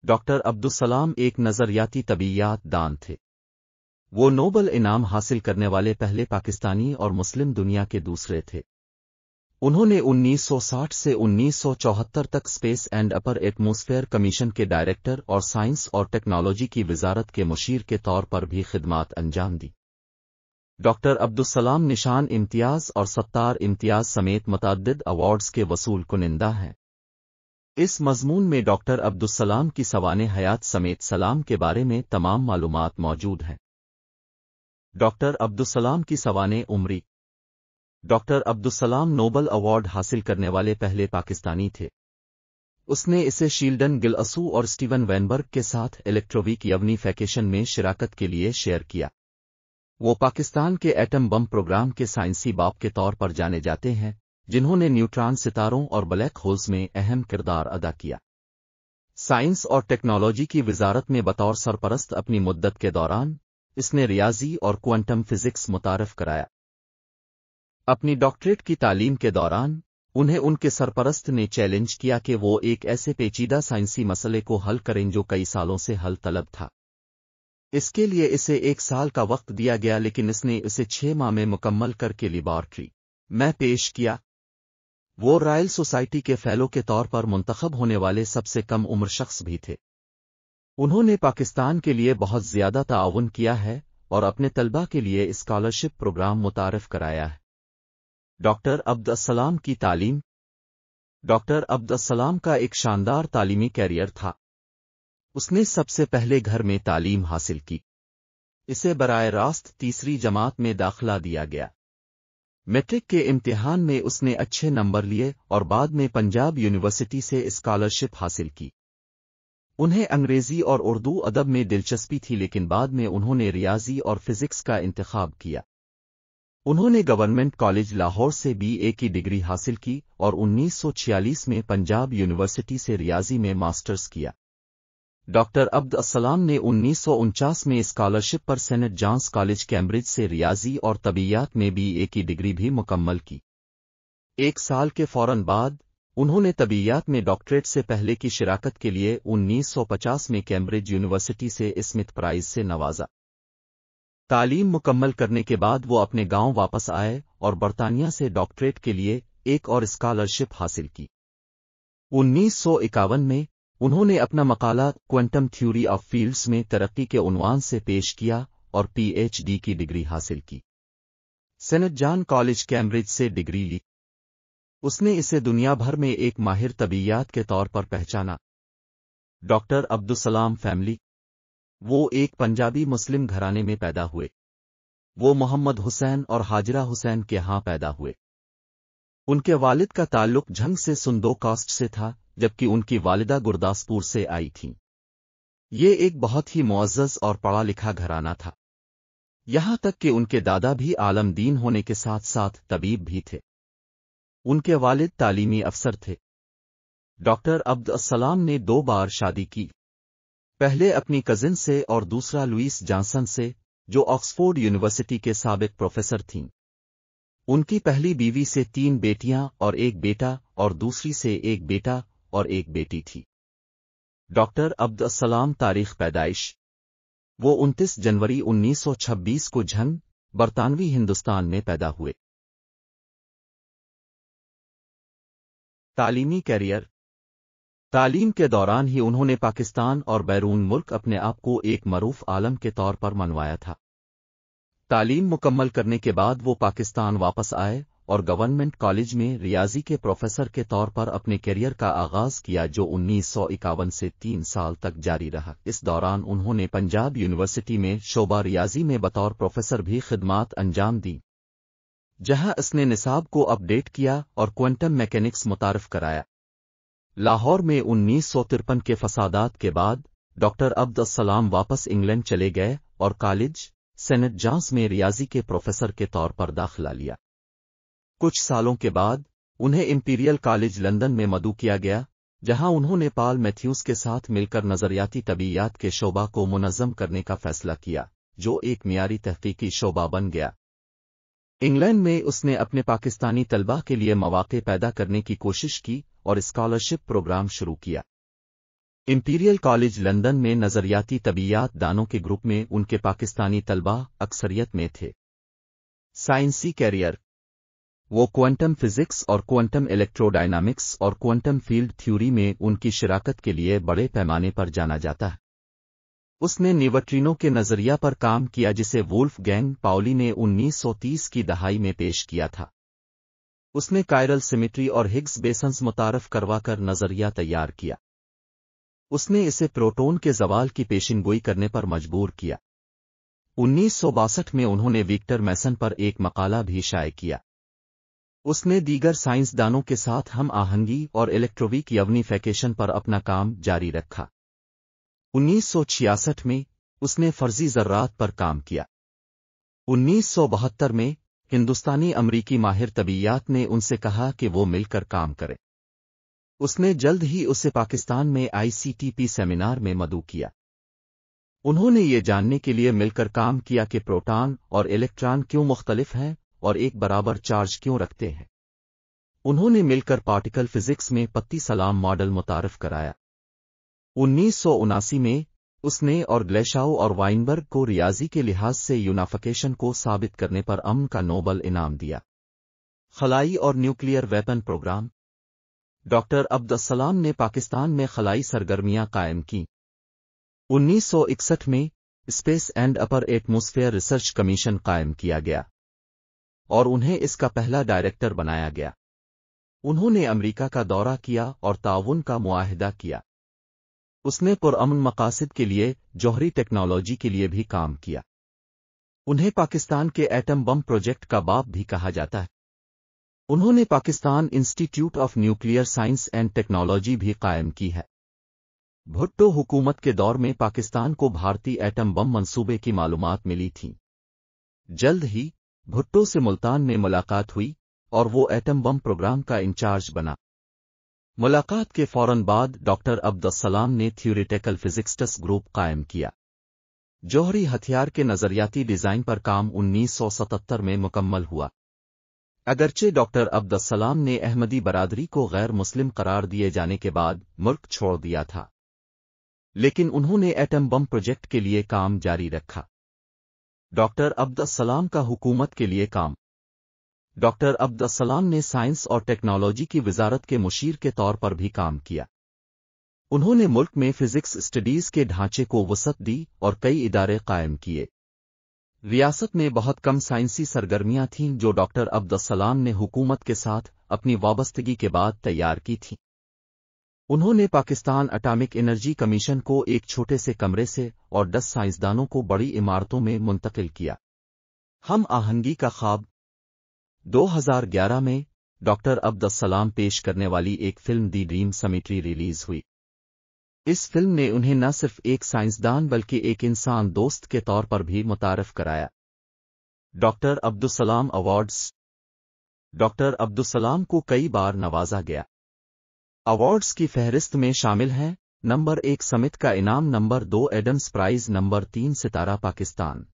Doctor Abdul Salam ایک نظریاتی طبیعیات دان تھے۔ وہ نوبل انعام حاصل کرنے والے پہلے پاکستانی اور مسلم دنیا کے دوسرے تھے۔ انہوں نے 1960 سے 1974 تک space and upper atmosphere commission کے ڈائریکٹر اور سائنس اور ٹیکنالوجی کی وزارت کے مشیر کے طور پر بھی خدمات انجام دی۔ ڈاکٹر عبدالسلام نشان امتیاز اور ستار امتیاز سمیت متعدد ایوارڈز کے وصول کنندہ ہیں۔ اس مضمون میں ڈاکٹر عبدالسلام کی سوانح حیات سمیت سلام کے بارے میں تمام معلومات موجود ہیں۔ ڈاکٹر عبدالسلام کی سوانح عمری۔ ڈاکٹر عبدالسلام نوبل ایوارڈ حاصل کرنے والے پہلے پاکستانی تھے۔ اس نے اسے شیلڈن گلاسو اور اسٹیون وینبرگ کے ساتھ الیکٹرویک یونیفیکیشن میں شراکت کے لیے شیئر کیا۔ وہ پاکستان کے ایٹم بم پروگرام کے سائنسی باپ کے طور پر جانے جاتے ہیں، جنہوں نے نیوٹران ستاروں اور بلیک ہولز میں اہم کردار ادا کیا۔ سائنس اور ٹیکنالوجی کی وزارت میں بطور سرپرست اپنی مدت کے دوران اس نے ریاضی اور کوانٹم فزکس متعارف کرایا۔ اپنی ڈاکٹریٹ کی تعلیم کے دوران انہیں ان کے سرپرست نے چیلنج کیا کہ وہ ایک ایسے پیچیدہ سائنسی مسئلے کو حل کریں جو کئی سالوں سے حل طلب تھا۔ اس کے لیے اسے 1 سال کا وقت دیا گیا، لیکن اس نے اسے 6 ماہ میں مکمل کر کے لیبارٹری میں پیش کیا۔ وہ رائل سوسائٹی کے فیلو کے طور پر منتخب ہونے والے سب سے کم عمر شخص بھی تھے۔ انہوں نے پاکستان کے لیے بہت زیادہ تعاون کیا ہے اور اپنے طلباء کے لیے اسکالرشپ پروگرام متعارف کرایا ہے۔ ڈاکٹر عبدالسلام کی تعلیم۔ ڈاکٹر عبدالسلام کا ایک شاندار تعلیمی کیریئر تھا۔ اس نے سب سے پہلے گھر میں تعلیم حاصل کی۔ اسے براہ راست تیسری جماعت میں داخلہ دیا گیا۔ میٹرک کے امتحان میں اس نے اچھے نمبر لیے اور بعد میں پنجاب یونیورسٹی سے اسکالرشپ حاصل کی۔ انہیں انگریزی اور اردو ادب میں دلچسپی تھی، لیکن بعد میں انہوں نے ریاضی اور فزکس کا انتخاب کیا۔ انہوں نے گورنمنٹ کالج لاہور سے BA کی ڈگری حاصل کی اور 1946 میں پنجاب یونیورسٹی سے ریاضی میں ماسٹرز کیا۔ ڈاکٹر عبدالسلام نے 1949 میں scholarship per cent جانز college Cambridge سے ریاضی اور طبیعیات میں BA کی ڈگری بھی مکمل کی۔ 1 سال کے فوراً بعد انہوں نے طبیعیات میں ڈاکٹریٹ سے پہلے کی شراکت کے لیے 1950 میں کیمبرج یونیورسٹی سے اسمتھ پرائز سے نوازا۔ تعلیم مکمل کرنے کے بعد وہ اپنے گاؤں واپس آئے اور برطانیہ سے ڈاکٹریٹ کے لیے ایک اور اسکالرشپ حاصل کی۔ 1951 میں انہوں نے اپنا مقالہ کوانٹم تھیوری آف فیلڈز میں ترقی کے عنوان سے پیش کیا اور PhD کی ڈگری حاصل کی۔ سینٹ جان کالج کیمبرج سے ڈگری لی۔ اس نے اسے دنیا بھر میں ایک ماہر طبیعیات کے طور پر پہچانا۔ Doctor Abdus Salam family. وہ ایک پنجابی مسلم گھرانے میں پیدا ہوئے۔ وہ محمد حسین اور حاجرہ حسین کے ہاں پیدا ہوئے۔ ان کے والد کا تعلق جھنگ سے سندو کاسٹ سے تھا، جبکہ ان کی والدہ گرداسپور سے آئی تھیں۔ یہ ایک بہت ہی معزز اور پڑھا لکھا گھرانہ تھا، یہاں تک کہ ان کے دادا بھی عالم دین ہونے کے ساتھ ساتھ طبیب بھی تھے۔ ان کے والد تعلیمی افسر تھے۔ ڈاکٹر عبدالسلام نے 2 بار شادی کی، پہلے اپنی کزن سے اور دوسرا لوئس جانسن سے، جو آکسفورڈ یونیورسٹی کے سابق پروفیسر تھیں۔ ان کی پہلی بیوی سے 3 بیٹیاں اور 1 بیٹا اور دوسری سے 1 بیٹا اور 1 بیٹی تھی۔ ڈاکٹر عبدالسلام تاریخ پیدائش۔ وہ 29 جنوری 1926 کو جھنگ، برطانوی ہندوستان میں پیدا ہوئے۔ تعلیمی کیریئر۔ تعلیم کے دوران ہی انہوں نے پاکستان اور بیرون ملک اپنے آپ کو ایک معروف عالم کے طور پر منوایا تھا۔ تعلیم مکمل کرنے کے بعد وہ پاکستان واپس آئے اور گورنمنٹ کالج میں ریاضی کے پروفیسر کے طور پر اپنے کیریئر کا آغاز کیا، جو 1951 سے 3 سال تک جاری رہا۔ اس دوران انہوں نے پنجاب یونیورسٹی میں شعبہ ریاضی میں بطور پروفیسر بھی خدمات انجام دیں، جہاں اس نے نصاب کو اپ ڈیٹ کیا اور کوانٹم میکینکس متعارف کرایا۔ لاہور میں 1953 کے فسادات کے بعد ڈاکٹر عبدالسلام واپس انگلینڈ چلے گئے اور کالج سینٹ جانز میں ریاضی کے پروفیسر کے طور پر داخلہ لیا۔ کچھ سالوں کے بعد انہیں امپیریل کالج لندن میں مدعو کیا گیا، جہاں انہوں نے پال میتھیوز کے ساتھ مل کر نظریاتی طبیعیات کے شعبہ کو منظم کرنے کا فیصلہ کیا، جو ایک معیاری تحقیقی شعبہ بن گیا۔ انگلینڈ میں اس نے اپنے پاکستانی طلباء کے لیے مواقع پیدا کرنے کی کوشش کی اور اسکالرشپ پروگرام شروع کیا۔ इंपीरियल कॉलेज लंदन में नजरियाती तबीयात दानों के ग्रुप में उनके पाकिस्तानी तलबा अक्सरियत में थे। साइंसी कैरियर। वो क्वांटम फिजिक्स और क्वांटम इलेक्ट्रोडायनामिक्स और क्वांटम फील्ड थ्योरी में उनकी शिराकत के लिए बड़े पैमाने पर जाना जाता है। उसने न्यूट्रिनो के नजरिया पर काम किया जिसे वुल्फगैंग पाउली ने 1930 की दहाई में पेश किया था। उसने कायरल सिमेट्री और हिग्स बेसन्स मुतारफ करवाकर नजरिया तैयार किया। उसने इसे प्रोटॉन के ज़वाल की पेशिनगोई करने पर मजबूर किया। 1962 में उन्होंने विक्टर मैसन पर एक मकाला भी शाये किया। उसने दीगर साइंसदानों के साथ हम आहंगी और इलेक्ट्रोवीक यवनिफिकेशन पर अपना काम जारी रखा। 1966 में उसने फर्जी ज़र्रात पर काम किया। 1972 में हिंदुस्तानी अमरीकी माहिर तबीयात ने उनसे कहा कि वो मिलकर काम करें। उसने जल्द ही उसे पाकिस्तान में ICTP सेमिनार में मदऊ किया। उन्होंने ये जानने के लिए मिलकर काम किया कि प्रोटॉन और इलेक्ट्रॉन क्यों मुख्तलिफ हैं और एक बराबर चार्ज क्यों रखते हैं। उन्होंने मिलकर पार्टिकल फिजिक्स में पत्ती सलाम मॉडल मुतारफ कराया। 1979 में उसने और ग्लेशाउ और वाइनबर्ग को रियाजी के लिहाज से यूनाफिकेशन को साबित करने पर अमन का नोबल इनाम दिया। खलाई और nuclear weapon programme. Doctor Abdus Salam ने पाकिस्तान में खलाई सरगर्मियां कायम की। 1961 में space and upper atmosphere research commission कायम किया गया और उन्हें इसका पहला डायरेक्टर बनाया गया। उन्होंने अमेरिका का दौरा किया और ताउन का मुआहिदा किया। उसने पुरअमन मकासद के लिए जौहरी टेक्नोलॉजी के लिए भी काम किया। उन्हें पाकिस्तान के एटम बम प्रोजेक्ट का बाप भी कहा जाता है। उन्होंने Pakistan institute of nuclear science and technology भी कायम की है। भुट्टो हुकूमत के दौर में पाकिस्तान को भारतीय एटम बम मंसूबे की मालूमात मिली थी। जल्द ही भुट्टो से मुल्तान में मुलाकात हुई और वो एटम बम प्रोग्राम का इंचार्ज बना। मुलाकात के फौरन बाद डॉक्टर अब्दुस्सलाम ने थ्योरेटिकल फिजिक्स्टस ग्रुप कायम किया। जौहरी हथियार के नजरियाती डिजाइन पर काम 1977 में मुकम्मल हुआ। अगरचे डॉक्टर अब्दुस्सलाम ने अहमदी बरादरी को गैर मुस्लिम करार दिए जाने के बाद मुल्क छोड़ दिया था, लेकिन उन्होंने एटम बम प्रोजेक्ट के लिए काम जारी रखा। डॉक्टर अब्दुस्सलाम का हुकूमत के लिए काम। डॉक्टर अब्दुस्सलाम ने साइंस और टेक्नोलॉजी की वजारत के मुशीर के तौर पर भी काम किया। उन्होंने मुल्क में फिजिक्स स्टडीज के ढांचे को वसअत दी और कई इदारे कायम किए। रियासत में बहुत कम साइंसी सरगर्मियां थीं जो डॉक्टर अब्दुस्सलाम ने हुकूमत के साथ अपनी वाबस्तगी के बाद तैयार की थीं। उन्होंने पाकिस्तान एटॉमिक एनर्जी कमीशन को एक छोटे से कमरे से और 10 साइंसदानों को बड़ी इमारतों में मुंतकिल किया। हम आहंगी का ख्वाब। 2011 में डॉक्टर अब्दुस्सलाम पेश करने वाली एक फिल्म दी ड्रीम सिमेट्री रिलीज हुई। इस फिल्म ने उन्हें न सिर्फ एक साइंसदान बल्कि एक इंसान दोस्त के तौर पर भी मुतारफ कराया। Doctor Abdussalam awards. Doctor Abdussalam को कई बार नवाजा गया। अवार्ड्स की फहरिस्त में शामिल हैं: नंबर 1 समिट का इनाम, number 2 Adams prize, number 3 Sitara Pakistan,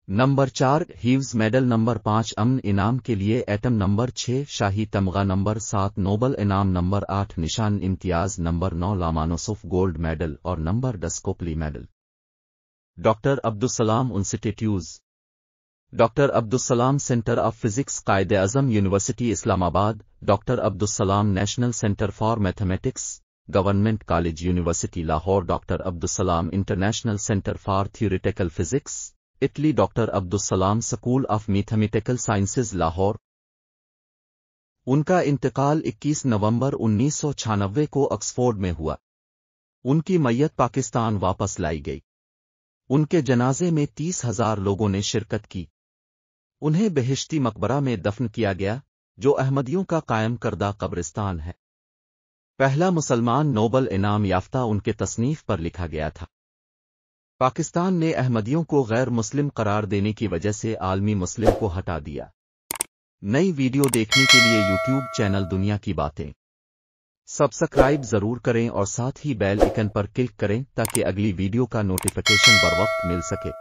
number 4 Hughes medal, number 5 अमन इनाम के लिए एटम, नंबर 6 शाही तमगा, नंबर 7 नोबल इनाम, number 8 Nishan Imtiaz, number 9 Lomonosov gold medal और number 10 Copley medal. Doctor Abdus Salam institute. Doctor Abdus Salam centre of physics, Quaid-e-Azam university Islamabad, doctor Abdus Salam national centre for mathematics, government college university Lahore, doctor Abdus Salam international centre for theoretical physics, Italy, doctor Abdus Salam school of mathematical sciences Lahore. उनका इंतकाल 21 नवंबर 1996 को Oxford में हुआ। उनकी मैयत पाकिस्तान वापस लाई गई। उनके जनाजे में 30,000 लोगों ने शिरकत की। उन्हें बेहिश्ती मकबरा में दफन किया गया, जो अहमदियों का कायम करदा कब्रिस्तान है। पहला मुसलमान नोबल इनाम याफ्ता उनके तसनीफ पर लिखा गया था। पाकिस्तान ने अहमदियों को गैर मुस्लिम करार देने की वजह से आलमी मुस्लिम को हटा दिया। नई वीडियो देखने के लिए यूट्यूब चैनल दुनिया की बातें सब्सक्राइब जरूर करें और साथ ही बेल आइकन पर क्लिक करें ताकि अगली वीडियो का नोटिफिकेशन बर वक्त मिल सके।